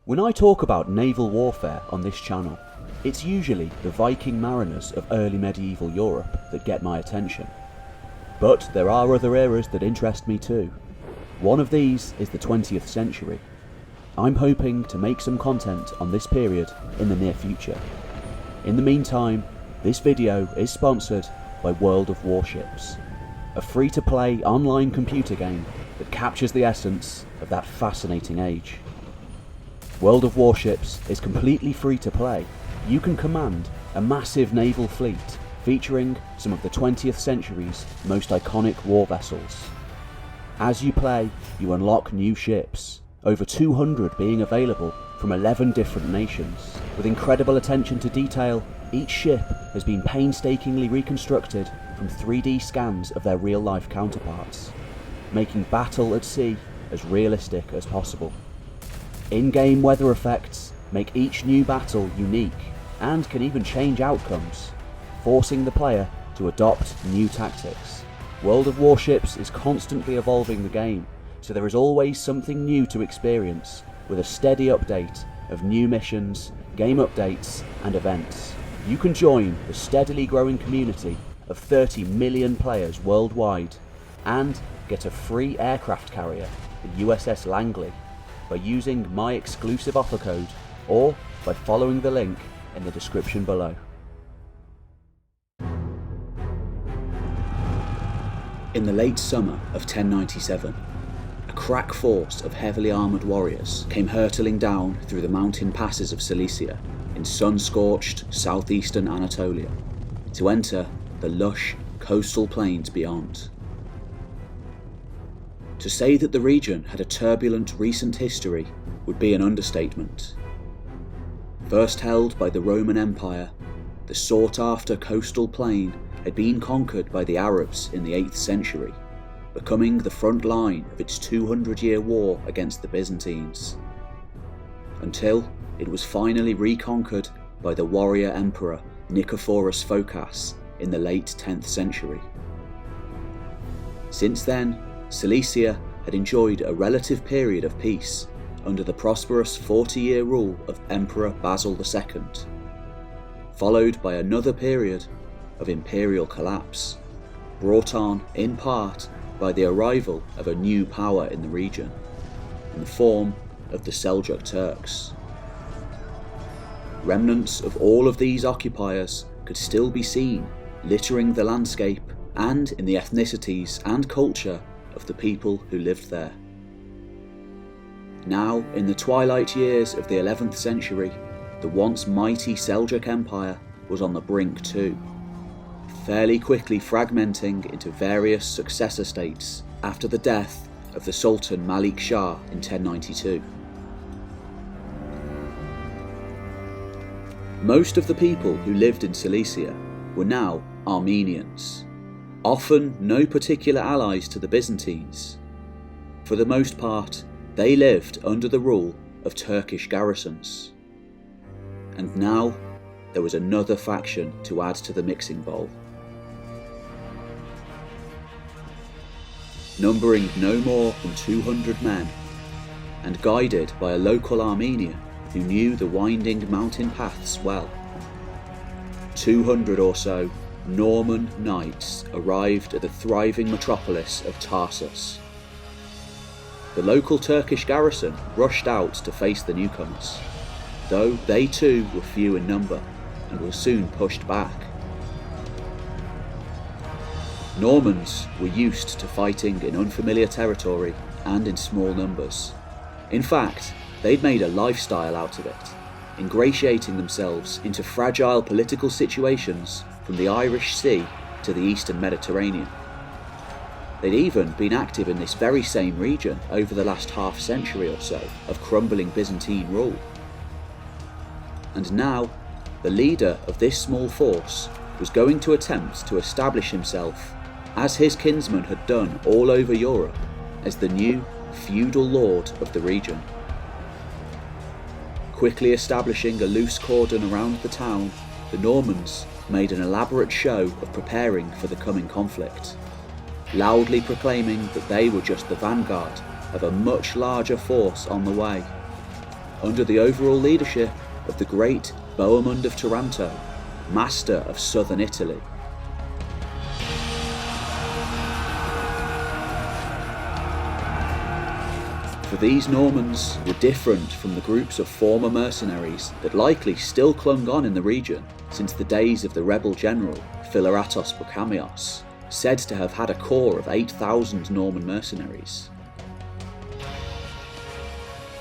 When I talk about naval warfare on this channel, it's usually the Viking mariners of early medieval Europe that get my attention. But there are other eras that interest me too. One of these is the 20th century. I'm hoping to make some content on this period in the near future. In the meantime, this video is sponsored by World of Warships, a free-to-play online computer game that captures the essence of that fascinating age. World of Warships is completely free to play. You can command a massive naval fleet featuring some of the 20th century's most iconic war vessels. As you play, you unlock new ships, over 200 being available from 11 different nations. With incredible attention to detail, each ship has been painstakingly reconstructed from 3D scans of their real-life counterparts, making battle at sea as realistic as possible. In-game weather effects make each new battle unique and can even change outcomes, forcing the player to adopt new tactics. World of Warships is constantly evolving the game, so there is always something new to experience, with a steady update of new missions, game updates and events. You can join the steadily growing community of 30 million players worldwide and get a free aircraft carrier, the USS Langley, by using my exclusive offer code or by following the link in the description below. In the late summer of 1097, a crack force of heavily armoured warriors came hurtling down through the mountain passes of Cilicia in sun-scorched southeastern Anatolia to enter the lush coastal plains beyond. To say that the region had a turbulent recent history would be an understatement. First held by the Roman Empire, the sought-after coastal plain had been conquered by the Arabs in the 8th century, becoming the front line of its 200-year war against the Byzantines, until it was finally reconquered by the warrior emperor Nicephorus Phocas in the late 10th century. Since then, Cilicia had enjoyed a relative period of peace under the prosperous 40-year rule of Emperor Basil II, followed by another period of imperial collapse, brought on in part by the arrival of a new power in the region, in the form of the Seljuk Turks. Remnants of all of these occupiers could still be seen littering the landscape and in the ethnicities and culture of the people who lived there. Now, in the twilight years of the 11th century, the once mighty Seljuk Empire was on the brink too, fairly quickly fragmenting into various successor states after the death of the Sultan Malik Shah in 1092. Most of the people who lived in Cilicia were now Armenians, often no particular allies to the Byzantines. For the most part, they lived under the rule of Turkish garrisons. And now, there was another faction to add to the mixing bowl. Numbering no more than 200 men, and guided by a local Armenian who knew the winding mountain paths well. 200 or so Norman knights arrived at the thriving metropolis of Tarsus. The local Turkish garrison rushed out to face the newcomers, though they too were few in number and were soon pushed back. Normans were used to fighting in unfamiliar territory and in small numbers. In fact, they'd made a lifestyle out of it, ingratiating themselves into fragile political situations from the Irish Sea to the Eastern Mediterranean. They'd even been active in this very same region over the last half century or so of crumbling Byzantine rule. And now, the leader of this small force was going to attempt to establish himself, as his kinsmen had done all over Europe, as the new feudal lord of the region. Quickly establishing a loose cordon around the town, the Normans made an elaborate show of preparing for the coming conflict, loudly proclaiming that they were just the vanguard of a much larger force on the way. under the overall leadership of the great Bohemond of Tancred, master of southern Italy. For these Normans were different from the groups of former mercenaries that likely still clung on in the region since the days of the rebel general Philoratos Bukamios, said to have had a corps of 8,000 Norman mercenaries.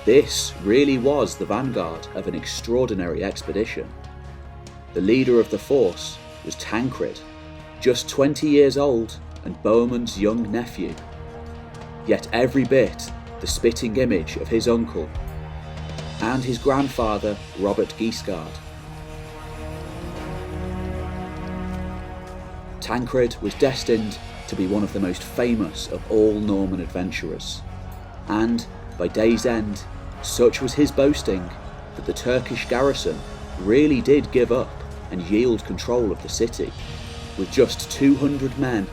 This really was the vanguard of an extraordinary expedition. The leader of the force was Tancred, just 20 years old and Bohemond's young nephew, yet every bit the spitting image of his uncle and his grandfather Robert Guiscard. Tancred was destined to be one of the most famous of all Norman adventurers, and by day's end, such was his boasting that the Turkish garrison really did give up and yield control of the city. With just 200 men,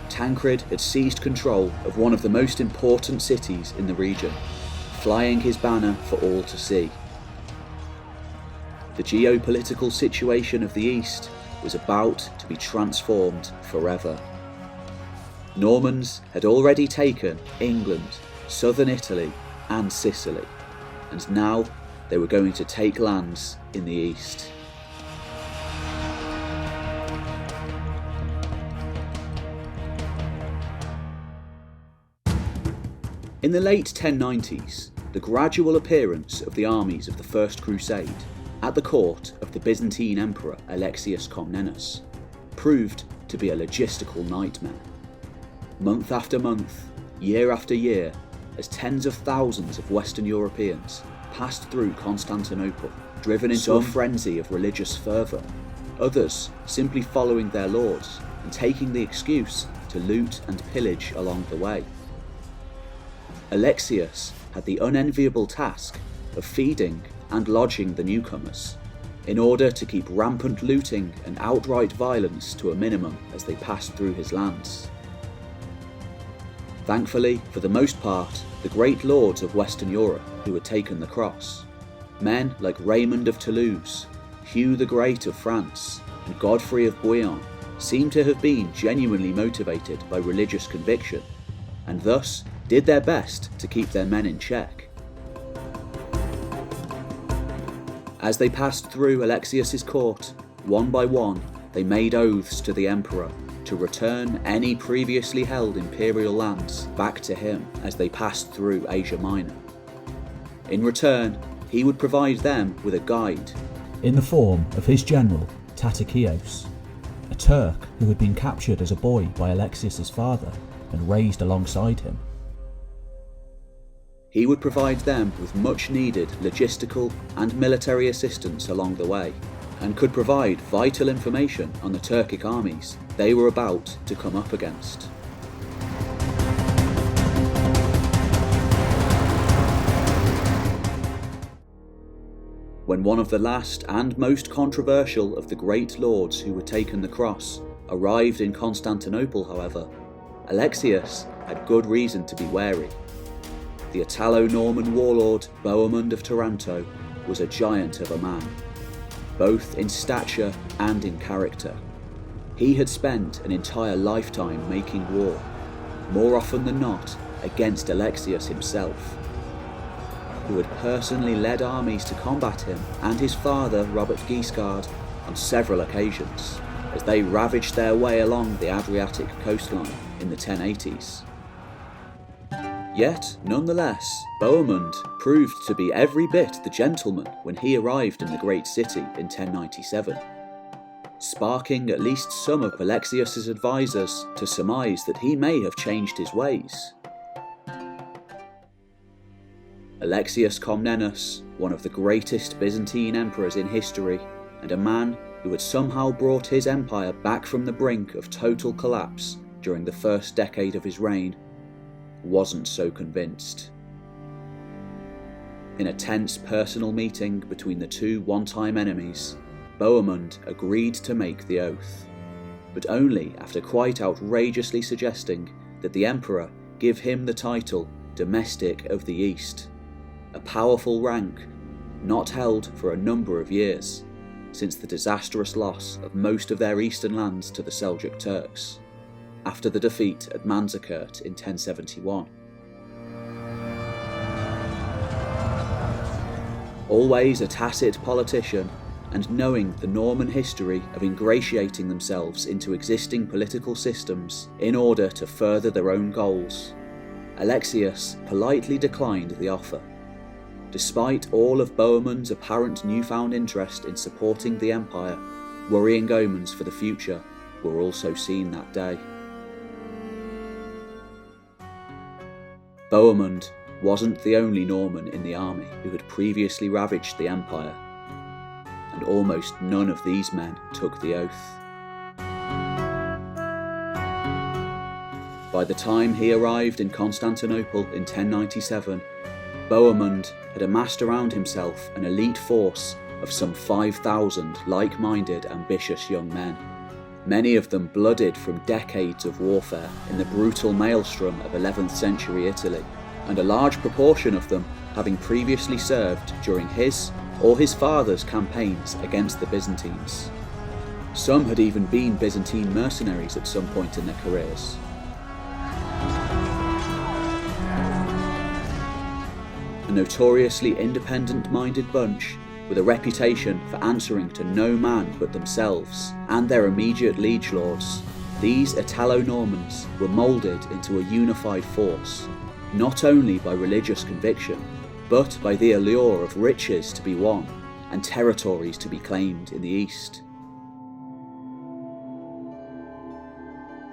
Tancred had seized control of one of the most important cities in the region, flying his banner for all to see. The geopolitical situation of the East was about to be transformed forever. Normans had already taken England, southern Italy, and Sicily, and now they were going to take lands in the East. In the late 1090s, the gradual appearance of the armies of the First Crusade at the court of the Byzantine Emperor Alexius Comnenus proved to be a logistical nightmare. Month after month, year after year, as tens of thousands of Western Europeans passed through Constantinople, driven into a frenzy of religious fervour, others simply following their lords and taking the excuse to loot and pillage along the way. Alexius had the unenviable task of feeding and lodging the newcomers, in order to keep rampant looting and outright violence to a minimum as they passed through his lands. Thankfully, for the most part, the great lords of Western Europe who had taken the cross, men like Raymond of Toulouse, Hugh the Great of France, and Godfrey of Bouillon, seem to have been genuinely motivated by religious conviction, and thus did their best to keep their men in check. As they passed through Alexius's court, one by one, they made oaths to the emperor to return any previously held imperial lands back to him as they passed through Asia Minor. In return, he would provide them with a guide, in the form of his general, Tatikios, a Turk who had been captured as a boy by Alexius's father and raised alongside him. He would provide them with much needed logistical and military assistance along the way, and could provide vital information on the Turkic armies they were about to come up against. When one of the last and most controversial of the great lords who had taken the cross arrived in Constantinople, however, Alexius had good reason to be wary. The Italo-Norman warlord Bohemond of Taranto was a giant of a man, both in stature and in character. He had spent an entire lifetime making war, more often than not against Alexius himself, who had personally led armies to combat him and his father Robert Guiscard on several occasions, as they ravaged their way along the Adriatic coastline in the 1080s. Yet, nonetheless, Bohemond proved to be every bit the gentleman when he arrived in the great city in 1097, sparking at least some of Alexius's advisors to surmise that he may have changed his ways. Alexius Comnenus, one of the greatest Byzantine emperors in history, and a man who had somehow brought his empire back from the brink of total collapse during the first decade of his reign, wasn't so convinced. In a tense personal meeting between the two one-time enemies, Bohemond agreed to make the oath, but only after quite outrageously suggesting that the emperor give him the title Domestic of the East, a powerful rank not held for a number of years, since the disastrous loss of most of their eastern lands to the Seljuk Turks, after the defeat at Manzikert in 1071. Always a tacit politician, and knowing the Norman history of ingratiating themselves into existing political systems in order to further their own goals, Alexius politely declined the offer. Despite all of Bohemond's apparent newfound interest in supporting the empire, worrying omens for the future were also seen that day. Bohemond wasn't the only Norman in the army who had previously ravaged the empire, and almost none of these men took the oath. By the time he arrived in Constantinople in 1097, Bohemond had amassed around himself an elite force of some 5,000 like-minded, ambitious young men, many of them blooded from decades of warfare in the brutal maelstrom of 11th century Italy, and a large proportion of them having previously served during his or his father's campaigns against the Byzantines. Some had even been Byzantine mercenaries at some point in their careers. A notoriously independent-minded bunch with a reputation for answering to no man but themselves and their immediate liege lords, these Italo-Normans were moulded into a unified force, not only by religious conviction, but by the allure of riches to be won and territories to be claimed in the east.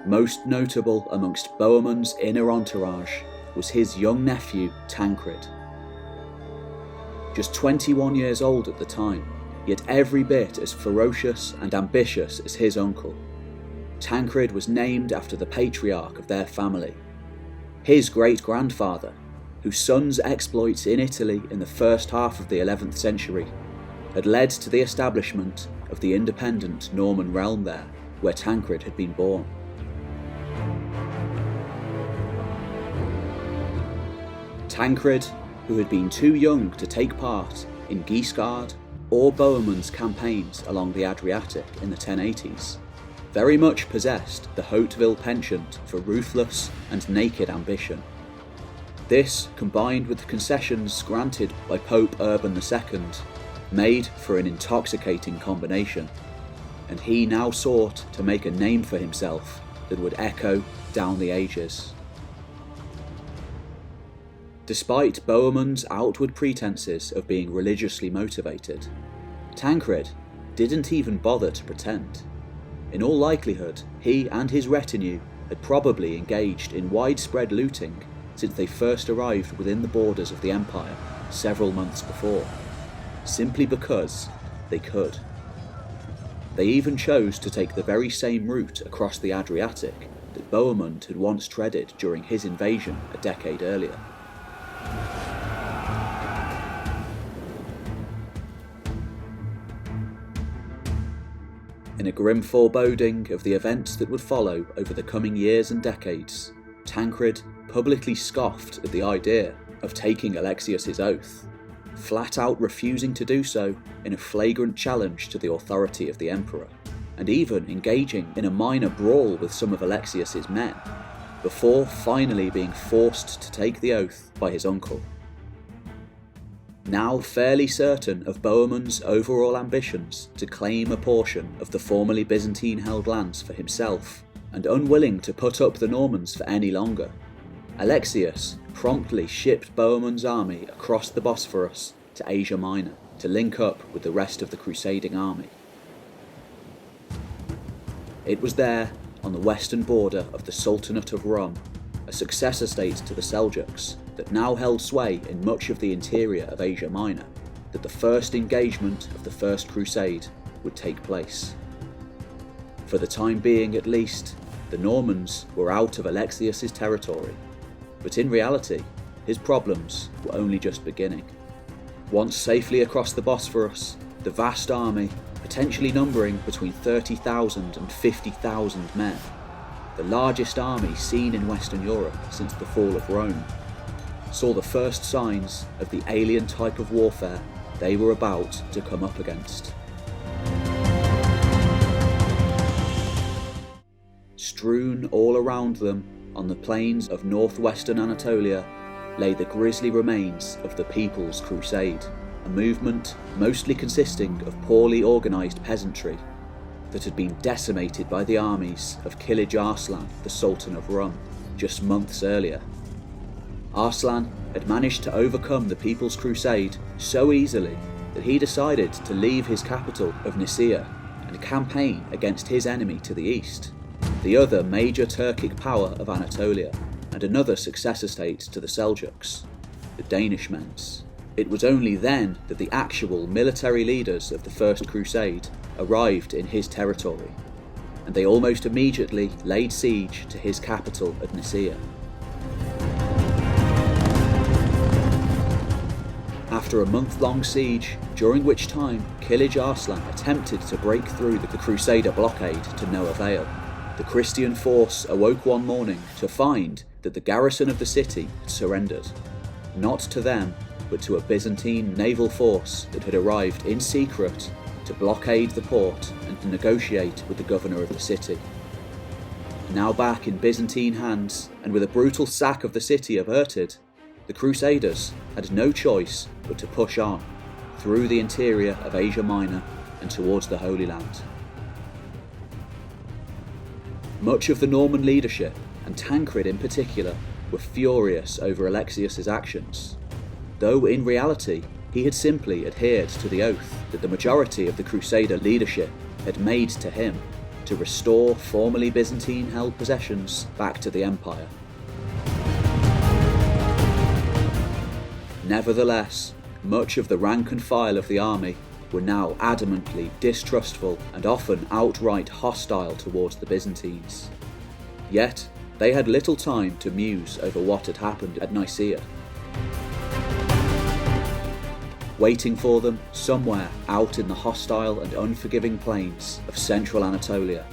Most notable amongst Bohemond's inner entourage was his young nephew Tancred. Just 21 years old at the time, yet every bit as ferocious and ambitious as his uncle. Tancred was named after the patriarch of their family, his great-grandfather, whose son's exploits in Italy in the first half of the 11th century had led to the establishment of the independent Norman realm there, where Tancred had been born. Tancred, who had been too young to take part in Guiscard or Bohemond's campaigns along the Adriatic in the 1080s, very much possessed the Hauteville penchant for ruthless and naked ambition. This, combined with the concessions granted by Pope Urban II, made for an intoxicating combination, and he now sought to make a name for himself that would echo down the ages. Despite Bohemond's outward pretences of being religiously motivated, Tancred didn't even bother to pretend. In all likelihood, he and his retinue had probably engaged in widespread looting since they first arrived within the borders of the empire several months before, simply because they could. They even chose to take the very same route across the Adriatic that Bohemond had once treaded during his invasion a decade earlier. In a grim foreboding of the events that would follow over the coming years and decades, Tancred publicly scoffed at the idea of taking Alexius's oath, flat out refusing to do so in a flagrant challenge to the authority of the emperor, and even engaging in a minor brawl with some of Alexius's men, before finally being forced to take the oath by his uncle. Now fairly certain of Bohemond's overall ambitions to claim a portion of the formerly Byzantine-held lands for himself, and unwilling to put up the Normans for any longer, Alexius promptly shipped Bohemond's army across the Bosphorus to Asia Minor to link up with the rest of the crusading army. It was there, on the western border of the Sultanate of Rum, a successor state to the Seljuks that now held sway in much of the interior of Asia Minor, that the first engagement of the First Crusade would take place. For the time being at least, the Normans were out of Alexius's territory, but in reality, his problems were only just beginning. Once safely across the Bosphorus, the vast army, potentially numbering between 30,000 and 50,000 men, the largest army seen in Western Europe since the fall of Rome, saw the first signs of the alien type of warfare they were about to come up against. Strewn all around them on the plains of northwestern Anatolia lay the grisly remains of the People's Crusade, a movement mostly consisting of poorly organised peasantry that had been decimated by the armies of Kilij Arslan, the Sultan of Rum, just months earlier. Arslan had managed to overcome the People's Crusade so easily that he decided to leave his capital of Nicaea and campaign against his enemy to the east, the other major Turkic power of Anatolia, and another successor state to the Seljuks, the Danishmends. It was only then that the actual military leaders of the First Crusade arrived in his territory, and they almost immediately laid siege to his capital of Nicaea. After a month-long siege, during which time Kilij Arslan attempted to break through the Crusader blockade to no avail, the Christian force awoke one morning to find that the garrison of the city had surrendered, not to them, but to a Byzantine naval force that had arrived in secret to blockade the port and to negotiate with the governor of the city. Now back in Byzantine hands, and with a brutal sack of the city averted, the Crusaders had no choice but to push on through the interior of Asia Minor and towards the Holy Land. Much of the Norman leadership, and Tancred in particular, were furious over Alexius's actions, though in reality he had simply adhered to the oath that the majority of the Crusader leadership had made to him to restore formerly Byzantine-held possessions back to the empire. Nevertheless, much of the rank and file of the army were now adamantly distrustful and often outright hostile towards the Byzantines. Yet, they had little time to muse over what had happened at Nicaea. Waiting for them, somewhere out in the hostile and unforgiving plains of central Anatolia,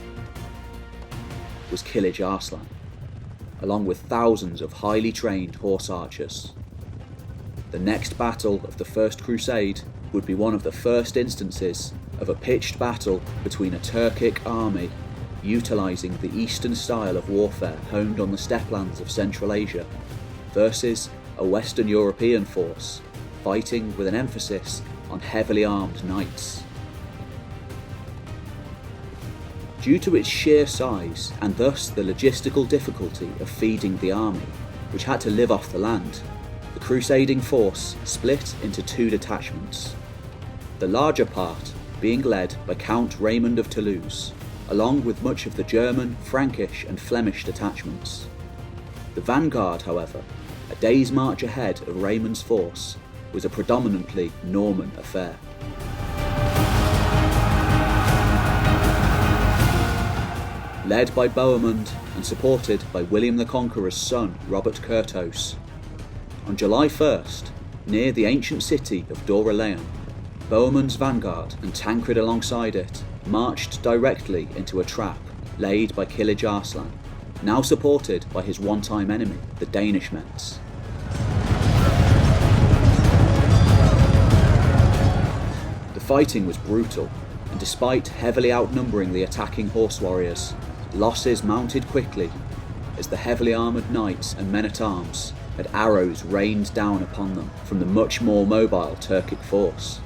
was Kilij Arslan, along with thousands of highly trained horse archers. The next battle of the First Crusade would be one of the first instances of a pitched battle between a Turkic army utilising the Eastern style of warfare honed on the steppelands of Central Asia versus a Western European force fighting with an emphasis on heavily armed knights. Due to its sheer size and thus the logistical difficulty of feeding the army, which had to live off the land, the crusading force split into two detachments, the larger part being led by Count Raymond of Toulouse, along with much of the German, Frankish and Flemish detachments. The vanguard, however, a day's march ahead of Raymond's force, was a predominantly Norman affair. Led by Bohemond and supported by William the Conqueror's son, Robert Curthose, on July 1st, near the ancient city of Dorylaeum, Bohemond's vanguard and Tancred alongside it marched directly into a trap laid by Kilij Arslan, now supported by his one-time enemy, the Danishmends. The fighting was brutal, and despite heavily outnumbering the attacking horse warriors, losses mounted quickly as the heavily armoured knights and men-at-arms had arrows rained down upon them from the much more mobile Turkic force.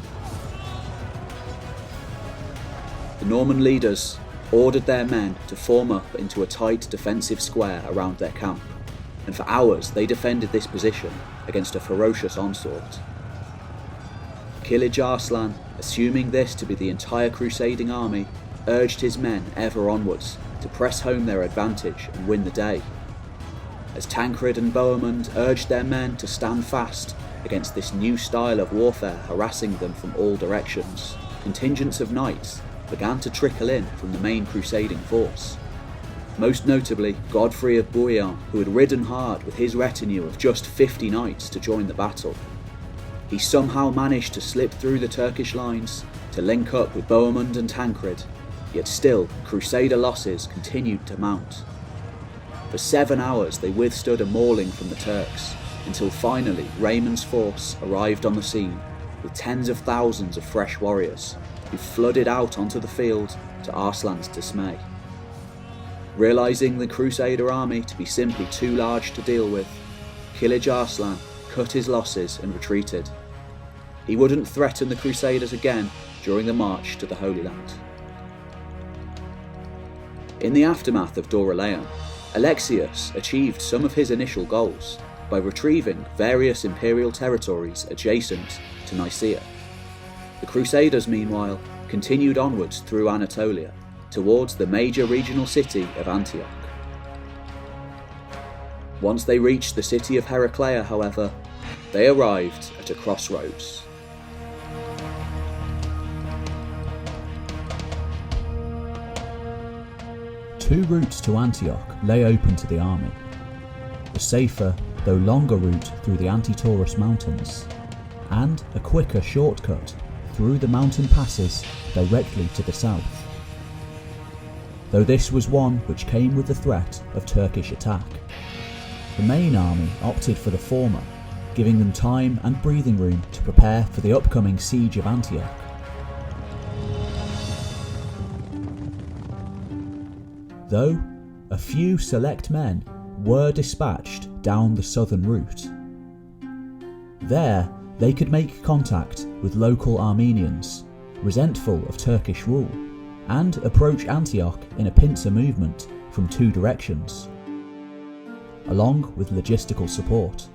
The Norman leaders ordered their men to form up into a tight defensive square around their camp, and for hours they defended this position against a ferocious onslaught. Kilij Arslan, assuming this to be the entire crusading army, urged his men ever onwards to press home their advantage and win the day. As Tancred and Bohemond urged their men to stand fast against this new style of warfare harassing them from all directions, contingents of knights began to trickle in from the main crusading force. Most notably Godfrey of Bouillon, who had ridden hard with his retinue of just 50 knights to join the battle. He somehow managed to slip through the Turkish lines to link up with Bohemond and Tancred, yet still Crusader losses continued to mount. For 7 hours they withstood a mauling from the Turks, until finally Raymond's force arrived on the scene with tens of thousands of fresh warriors who flooded out onto the field to Arslan's dismay. Realising the Crusader army to be simply too large to deal with, Kilij Arslan cut his losses and retreated. He wouldn't threaten the Crusaders again during the march to the Holy Land. In the aftermath of Dorylaeum, Alexius achieved some of his initial goals by retrieving various imperial territories adjacent to Nicaea. The Crusaders, meanwhile, continued onwards through Anatolia, towards the major regional city of Antioch. Once they reached the city of Heraclea, however, they arrived at a crossroads. Two routes to Antioch lay open to the army. The safer, though longer route through the Anti-Taurus mountains, and a quicker shortcut through the mountain passes directly to the south. Though this was one which came with the threat of Turkish attack. The main army opted for the former, giving them time and breathing room to prepare for the upcoming siege of Antioch. Though a few select men were dispatched down the southern route. There they could make contact with local Armenians, resentful of Turkish rule, and approach Antioch in a pincer movement from two directions, along with logistical support.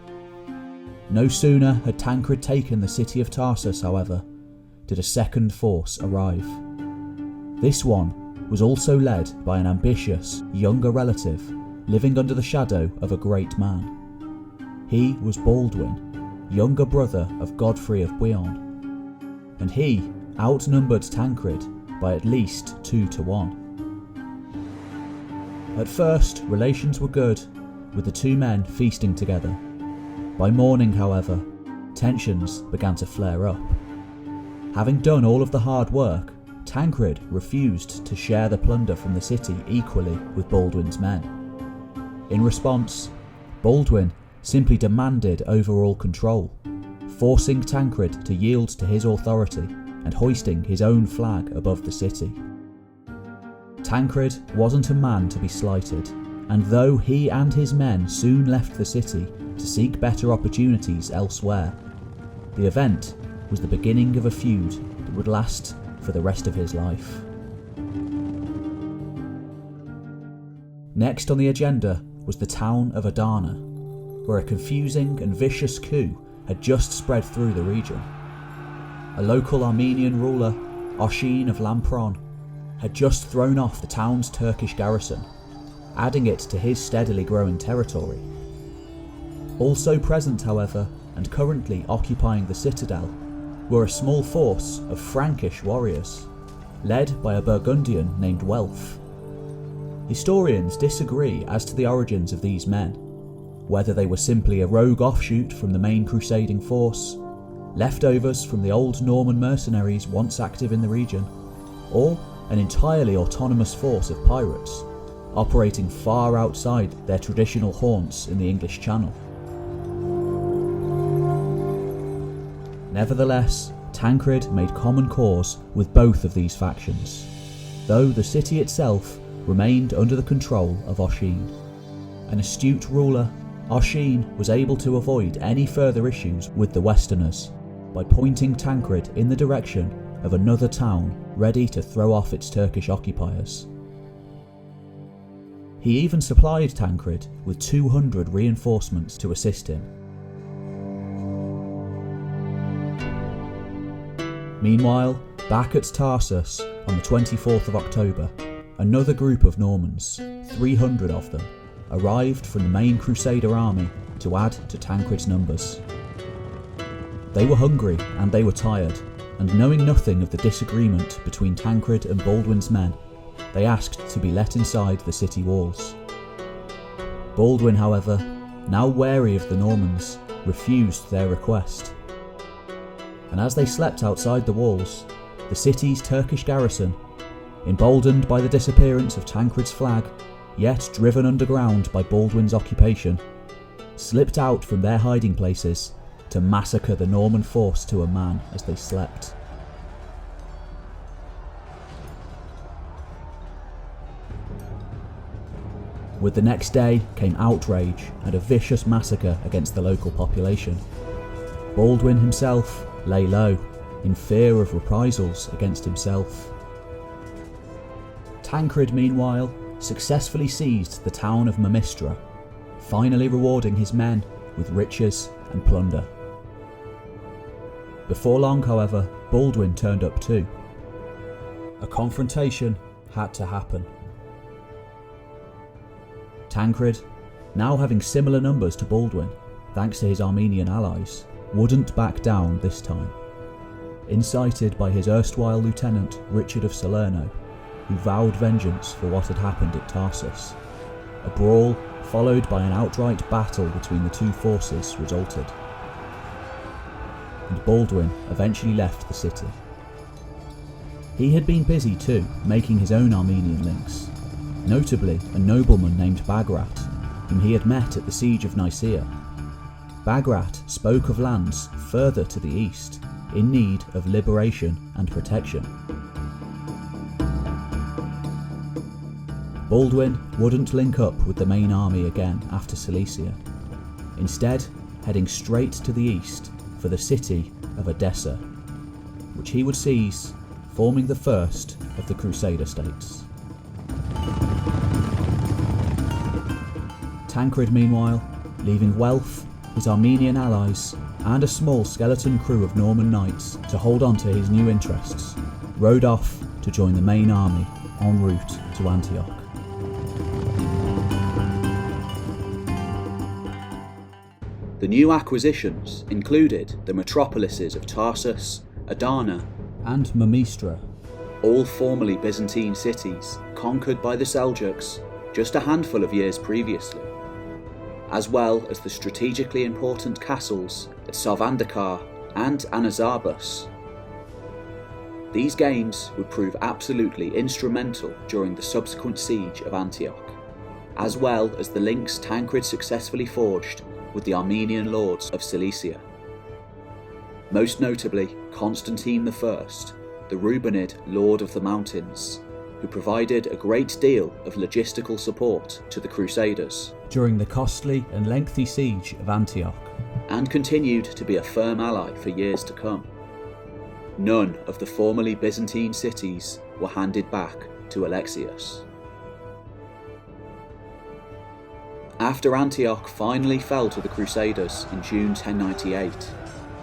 No sooner had Tancred taken the city of Tarsus, however, did a second force arrive. This one was also led by an ambitious, younger relative living under the shadow of a great man. He was Baldwin, younger brother of Godfrey of Bouillon, and he outnumbered Tancred by at least 2-1. At first, relations were good, with the two men feasting together. By morning, however, tensions began to flare up. Having done all of the hard work, Tancred refused to share the plunder from the city equally with Baldwin's men. In response, Baldwin simply demanded overall control, forcing Tancred to yield to his authority and hoisting his own flag above the city. Tancred wasn't a man to be slighted, and though he and his men soon left the city to seek better opportunities elsewhere, the event was the beginning of a feud that would last for the rest of his life. Next on the agenda was the town of Adana, where a confusing and vicious coup had just spread through the region. A local Armenian ruler, Oshin of Lampron, had just thrown off the town's Turkish garrison, adding it to his steadily growing territory. Also present, however, and currently occupying the citadel, were a small force of Frankish warriors, led by a Burgundian named Welf. Historians disagree as to the origins of these men, whether they were simply a rogue offshoot from the main crusading force, leftovers from the old Norman mercenaries once active in the region, or an entirely autonomous force of pirates, operating far outside their traditional haunts in the English Channel. Nevertheless, Tancred made common cause with both of these factions, though the city itself remained under the control of Oshin. An astute ruler, Oshin was able to avoid any further issues with the Westerners by pointing Tancred in the direction of another town ready to throw off its Turkish occupiers. He even supplied Tancred with 200 reinforcements to assist him. Meanwhile, back at Tarsus on the 24th of October, another group of Normans, 300 of them, arrived from the main Crusader army to add to Tancred's numbers. They were hungry and they were tired, and knowing nothing of the disagreement between Tancred and Baldwin's men, they asked to be let inside the city walls. Baldwin, however, now wary of the Normans, refused their request. And as they slept outside the walls, the city's Turkish garrison, emboldened by the disappearance of Tancred's flag, yet driven underground by Baldwin's occupation, slipped out from their hiding places to to massacre the Norman force to a man as they slept. With the next day came outrage and a vicious massacre against the local population. Baldwin himself lay low, in fear of reprisals against himself. Tancred, meanwhile, successfully seized the town of Mamistra, finally rewarding his men with riches and plunder. Before long, however, Baldwin turned up too. A confrontation had to happen. Tancred, now having similar numbers to Baldwin, thanks to his Armenian allies, wouldn't back down this time. Incited by his erstwhile lieutenant Richard of Salerno, who vowed vengeance for what had happened at Tarsus, a brawl followed by an outright battle between the two forces resulted, and Baldwin eventually left the city. He had been busy too, making his own Armenian links, notably a nobleman named Bagrat, whom he had met at the siege of Nicaea. Bagrat spoke of lands further to the east, in need of liberation and protection. Baldwin wouldn't link up with the main army again after Cilicia, instead heading straight to the east for the city of Edessa, which he would seize, forming the first of the Crusader states. Tancred, meanwhile, leaving wealth, his Armenian allies, and a small skeleton crew of Norman knights to hold on to his new interests, rode off to join the main army en route to Antioch. The new acquisitions included the metropolises of Tarsus, Adana, And Mamistra, all formerly Byzantine cities conquered by the Seljuks just a handful of years previously, as well as the strategically important castles at Sarvandakar and Anazarbus. These gains would prove absolutely instrumental during the subsequent siege of Antioch, as well as the links Tancred successfully forged with the Armenian lords of Cilicia. Most notably Constantine I, the Rubenid Lord of the Mountains, who provided a great deal of logistical support to the Crusaders during the costly and lengthy siege of Antioch, and continued to be a firm ally for years to come. None of the formerly Byzantine cities were handed back to Alexius. After Antioch finally fell to the Crusaders in June 1098,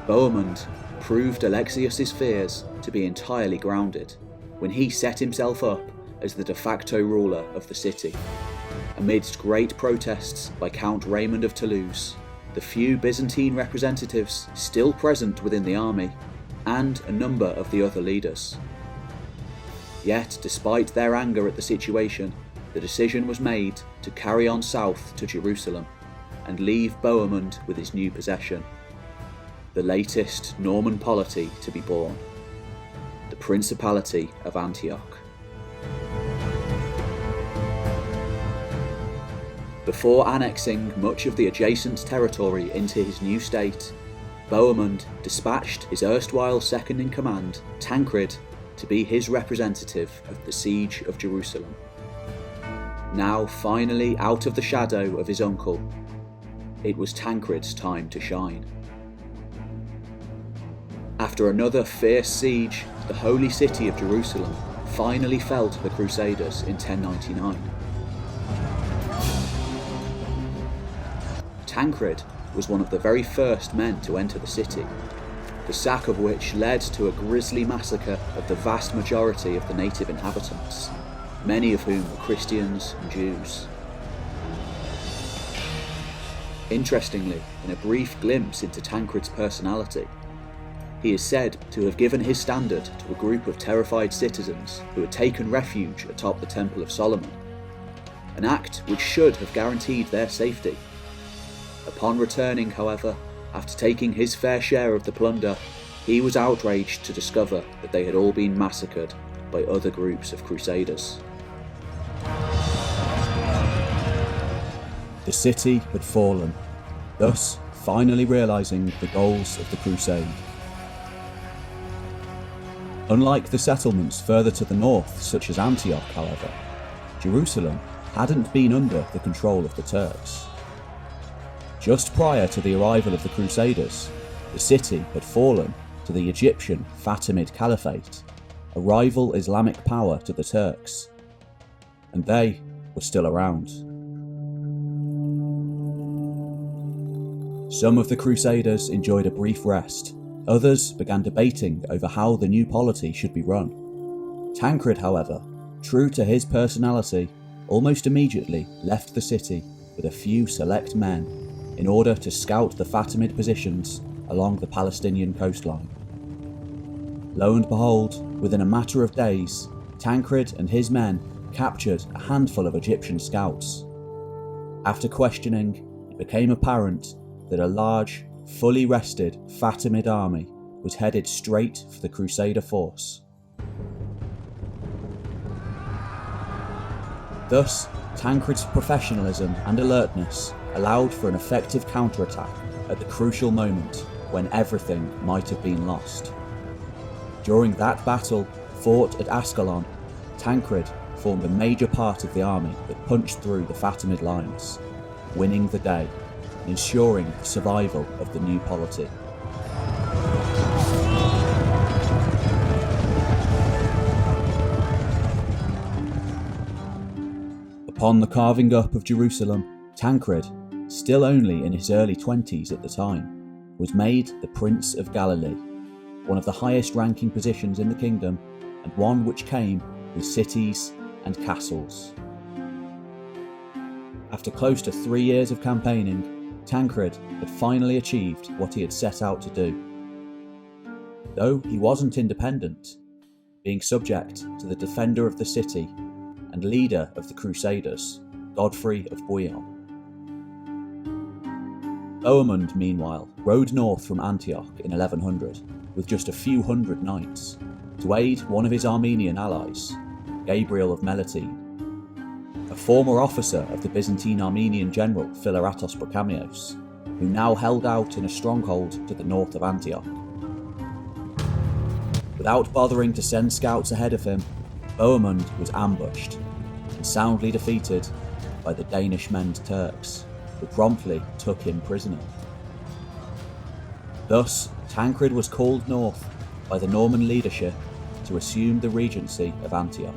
Bohemond proved Alexius's fears to be entirely grounded when he set himself up as the de facto ruler of the city, amidst great protests by Count Raymond of Toulouse, the few Byzantine representatives still present within the army, and a number of the other leaders. Yet, despite their anger at the situation, the decision was made to carry on south to Jerusalem and leave Bohemond with his new possession, the latest Norman polity to be born, the Principality of Antioch. Before annexing much of the adjacent territory into his new state, Bohemond dispatched his erstwhile second-in-command, Tancred, to be his representative at the siege of Jerusalem. Now finally out of the shadow of his uncle, it was Tancred's time to shine. After another fierce siege, the holy city of Jerusalem finally fell to the Crusaders in 1099. Tancred was one of the very first men to enter the city, the sack of which led to a grisly massacre of the vast majority of the native inhabitants, many of whom were Christians and Jews. Interestingly, in a brief glimpse into Tancred's personality, he is said to have given his standard to a group of terrified citizens who had taken refuge atop the Temple of Solomon, an act which should have guaranteed their safety. Upon returning, however, after taking his fair share of the plunder, he was outraged to discover that they had all been massacred by other groups of Crusaders. The city had fallen, thus finally realising the goals of the Crusade. Unlike the settlements further to the north, such as Antioch, however, Jerusalem hadn't been under the control of the Turks. Just prior to the arrival of the Crusaders, the city had fallen to the Egyptian Fatimid Caliphate, a rival Islamic power to the Turks, and they were still around. Some of the Crusaders enjoyed a brief rest, others began debating over how the new polity should be run. Tancred, however, true to his personality, almost immediately left the city with a few select men in order to scout the Fatimid positions along the Palestinian coastline. Lo and behold, within a matter of days, Tancred and his men captured a handful of Egyptian scouts. After questioning, it became apparent that a large, fully rested Fatimid army was headed straight for the Crusader force. Thus, Tancred's professionalism and alertness allowed for an effective counterattack at the crucial moment when everything might have been lost. During that battle, fought at Ascalon, Tancred formed a major part of the army that punched through the Fatimid lines, winning the day and ensuring the survival of the new polity. Upon the carving up of Jerusalem, Tancred, still only in his early 20s at the time, was made the Prince of Galilee, one of the highest ranking positions in the kingdom and one which came with cities and castles. After close to 3 years of campaigning, Tancred had finally achieved what he had set out to do. Though he wasn't independent, being subject to the defender of the city and leader of the Crusaders, Godfrey of Bouillon. Bohemond, meanwhile, rode north from Antioch in 1100 with just a few hundred knights to aid one of his Armenian allies, Gabriel of Melitene, a former officer of the Byzantine Armenian general Philoratos Brachamios, who now held out in a stronghold to the north of Antioch. Without bothering to send scouts ahead of him, Bohemond was ambushed and soundly defeated by the Danish men's Turks, who promptly took him prisoner. Thus, Tancred was called north by the Norman leadership to assume the Regency of Antioch.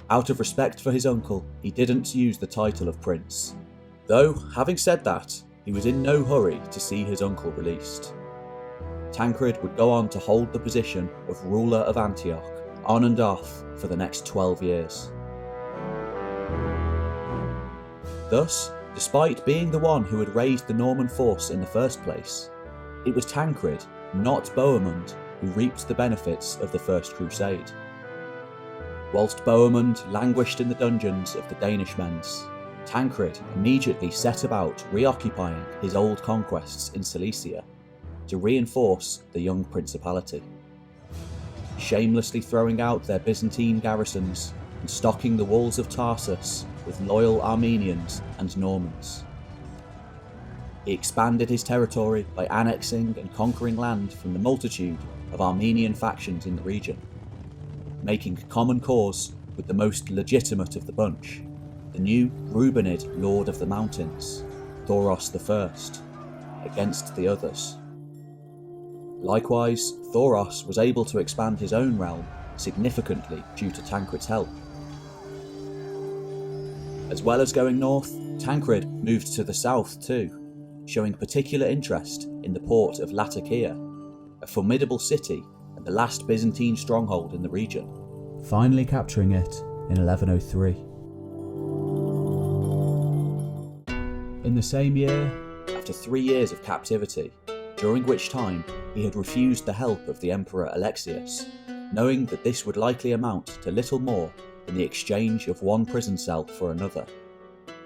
Out of respect for his uncle, he didn't use the title of prince, though, having said that, he was in no hurry to see his uncle released. Tancred would go on to hold the position of ruler of Antioch, on and off, for the next 12 years. Thus, despite being the one who had raised the Norman force in the first place, it was Tancred, not Bohemond, who reaped the benefits of the First Crusade. Whilst Bohemond languished in the dungeons of the Danish men's, Tancred immediately set about reoccupying his old conquests in Cilicia to reinforce the young Principality, shamelessly throwing out their Byzantine garrisons and stocking the walls of Tarsus with loyal Armenians and Normans. He expanded his territory by annexing and conquering land from the multitude of Armenian factions in the region, making common cause with the most legitimate of the bunch, the new Rubenid Lord of the Mountains, Thoros I, against the others. Likewise, Thoros was able to expand his own realm significantly due to Tancred's help. As well as going north, Tancred moved to the south too, showing particular interest in the port of Latakia, a formidable city and the last Byzantine stronghold in the region, finally capturing it in 1103. In the same year, after 3 years of captivity, during which time he had refused the help of the Emperor Alexius, knowing that this would likely amount to little more than the exchange of one prison cell for another,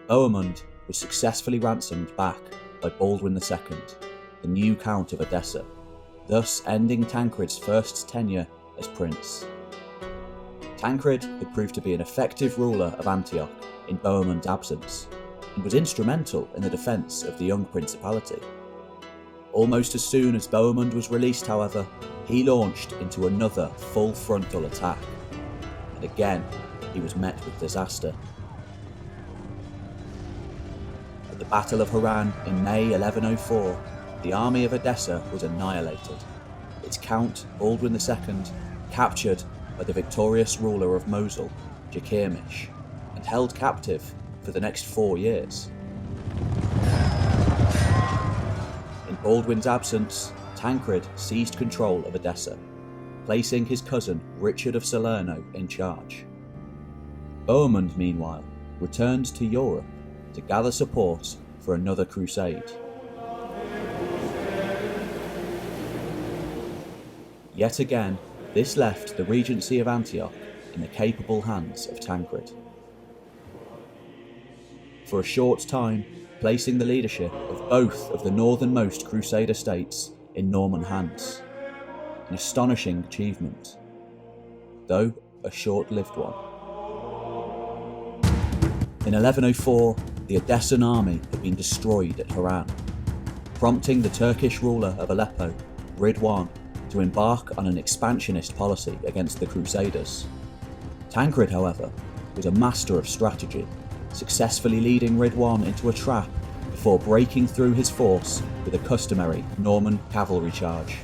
Bohemond was successfully ransomed back by Baldwin II, the new Count of Edessa, thus ending Tancred's first tenure as prince. Tancred had proved to be an effective ruler of Antioch in Bohemond's absence, and was instrumental in the defence of the young Principality. Almost as soon as Bohemond was released, however, he launched into another full frontal attack, and again he was met with disaster. At the Battle of Haran in May 1104, the army of Edessa was annihilated, its count, Baldwin II, captured by the victorious ruler of Mosul, Jakirmish, and held captive for the next 4 years. In Baldwin's absence, Tancred seized control of Edessa, placing his cousin Richard of Salerno in charge. Bohemond, meanwhile, returned to Europe to gather support for another crusade. Yet again, this left the Regency of Antioch in the capable hands of Tancred. For a short time, placing the leadership of both of the northernmost Crusader states in Norman hands. An astonishing achievement, though a short-lived one. In 1104, the Edessan army had been destroyed at Haran, prompting the Turkish ruler of Aleppo, Ridwan, to embark on an expansionist policy against the Crusaders. Tancred, however, was a master of strategy, successfully leading Ridwan into a trap before breaking through his force with a customary Norman cavalry charge.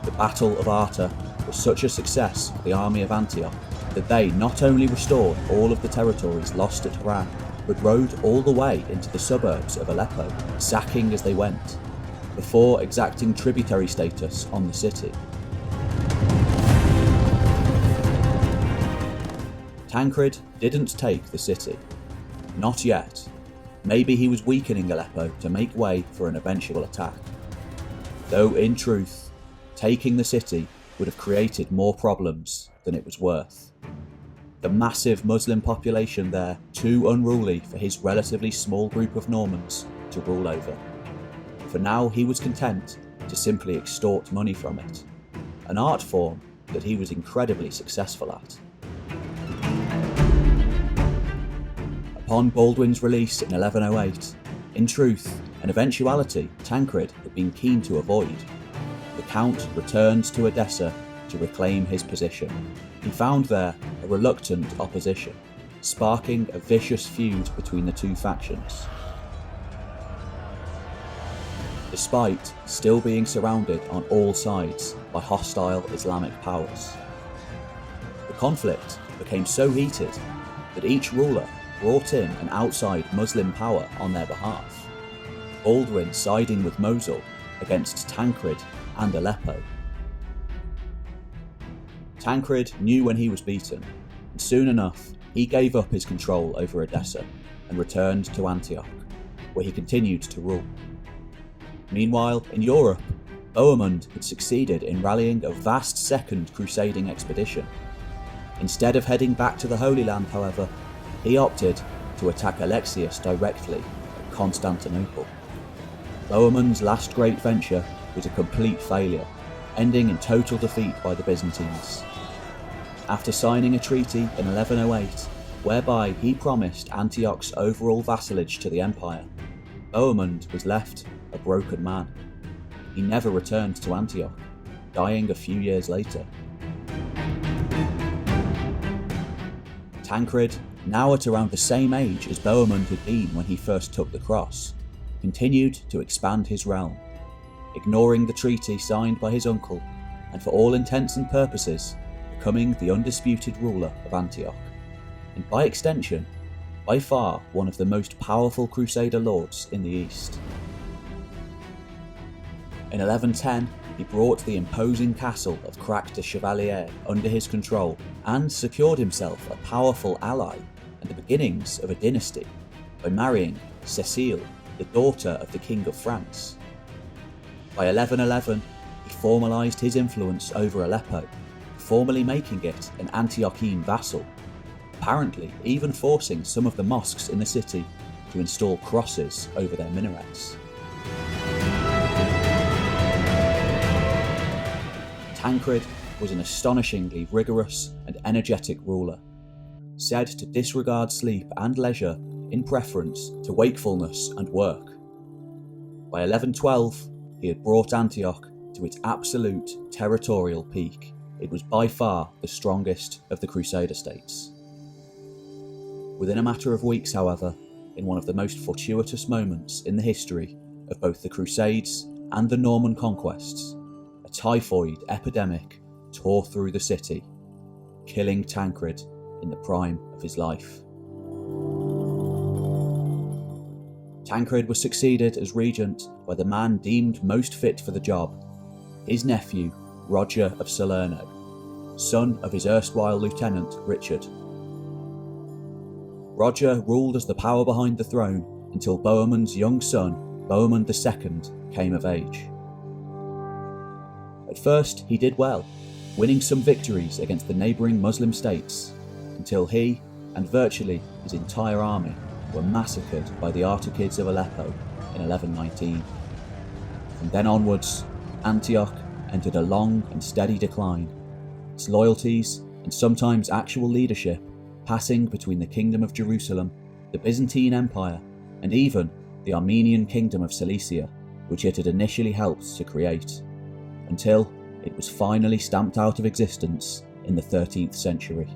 The Battle of Arta was such a success for the army of Antioch that they not only restored all of the territories lost at Haran, but rode all the way into the suburbs of Aleppo, sacking as they went, before exacting tributary status on the city. Tancred didn't take the city. Not yet. Maybe he was weakening Aleppo to make way for an eventual attack. Though in truth, taking the city would have created more problems than it was worth. The massive Muslim population there too unruly for his relatively small group of Normans to rule over. For now he was content to simply extort money from it, an art form that he was incredibly successful at. Upon Baldwin's release in 1108, in truth, an eventuality Tancred had been keen to avoid, the Count returned to Edessa to reclaim his position. He found there a reluctant opposition, sparking a vicious feud between the two factions. Despite still being surrounded on all sides by hostile Islamic powers. The conflict became so heated that each ruler brought in an outside Muslim power on their behalf, Baldwin siding with Mosul against Tancred and Aleppo. Tancred knew when he was beaten, and soon enough he gave up his control over Edessa and returned to Antioch, where he continued to rule. Meanwhile, in Europe, Bohemond had succeeded in rallying a vast second crusading expedition. Instead of heading back to the Holy Land, however, he opted to attack Alexius directly at Constantinople. Bohemond's last great venture was a complete failure, ending in total defeat by the Byzantines. After signing a treaty in 1108, whereby he promised Antioch's overall vassalage to the empire, Bohemond was left a broken man. He never returned to Antioch, dying a few years later. Tancred, now at around the same age as Bohemond had been when he first took the cross, continued to expand his realm, ignoring the treaty signed by his uncle, and for all intents and purposes, becoming the undisputed ruler of Antioch, and by extension, by far one of the most powerful Crusader lords in the East. In 1110, he brought the imposing castle of Crac de Chevalier under his control and secured himself a powerful ally and the beginnings of a dynasty by marrying Cécile, the daughter of the King of France. By 1111, he formalised his influence over Aleppo, formally making it an Antiochene vassal, apparently even forcing some of the mosques in the city to install crosses over their minarets. Tancred was an astonishingly rigorous and energetic ruler, said to disregard sleep and leisure in preference to wakefulness and work. By 1112, he had brought Antioch to its absolute territorial peak. It was by far the strongest of the Crusader states. Within a matter of weeks, however, in one of the most fortuitous moments in the history of both the Crusades and the Norman conquests, a typhoid epidemic tore through the city, killing Tancred in the prime of his life. Tancred was succeeded as regent by the man deemed most fit for the job, his nephew, Roger of Salerno, son of his erstwhile lieutenant, Richard. Roger ruled as the power behind the throne until Bohemond's young son, Bohemond II, came of age. At first, he did well, winning some victories against the neighbouring Muslim states, until he, and virtually his entire army, were massacred by the Artukids of Aleppo in 1119. From then onwards, Antioch entered a long and steady decline, its loyalties and sometimes actual leadership passing between the Kingdom of Jerusalem, the Byzantine Empire, and even the Armenian Kingdom of Cilicia, which it had initially helped to create, until it was finally stamped out of existence in the 13th century.